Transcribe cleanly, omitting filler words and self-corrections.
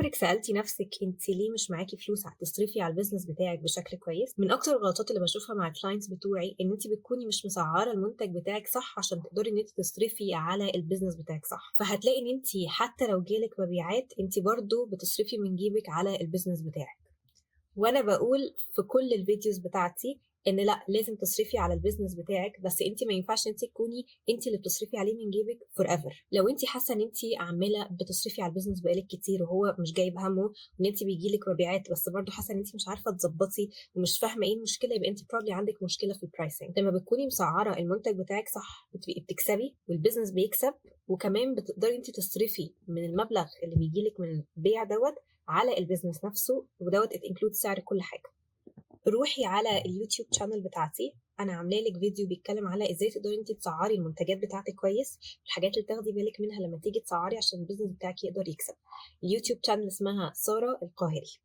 عمرك سألتي نفسك انت ليه مش معاكي فلوس تصرفي على البيزنس بتاعك بشكل كويس؟ من اكتر الغلطات اللي بشوفها مع الكلاينتس بتوعي ان انت بتكوني مش مسعره المنتج بتاعك صح عشان تقدري ان انت تصرفي على البيزنس بتاعك صح. فهتلاقي ان انت حتى لو جالك مبيعات انت برضو بتصرفي من جيبك على البيزنس بتاعك. وانا بقول في كل الفيديوز بتاعتي ان لا، لازم تصرفي على البيزنس بتاعك، بس انت ما ينفعش انت تكوني انت اللي بتصرفي عليه من جيبك فور ايفر. لو انت حاسه ان انت عماله بتصرفي على البيزنس بقالك كتير وهو مش جايب همه، وان انت بيجيلك مبيعات بس برضه حاسه ان انت مش عارفه تظبطي ومش فاهمه ايه المشكله، يبقى انت probably عندك مشكله في البرايسنج. لما بتكوني مسعره المنتج بتاعك صح بتبقي بتكسبي والبيزنس بيكسب، وكمان بتقدري انت تصرفي من المبلغ اللي بيجيلك من البيع دوت على البيزنس نفسه، ودوت ات انكلود سعر كل حاجه. روحي على اليوتيوب شانل بتاعتي، انا عامله لك فيديو بيتكلم على ازاي تقدري انت تسعري المنتجات بتاعتك كويس، الحاجات اللي تاخدي بالك منها لما تيجي تسعري عشان البيزنس بتاعك يقدر يكسب. اليوتيوب شانل اسمها سارة القاهري.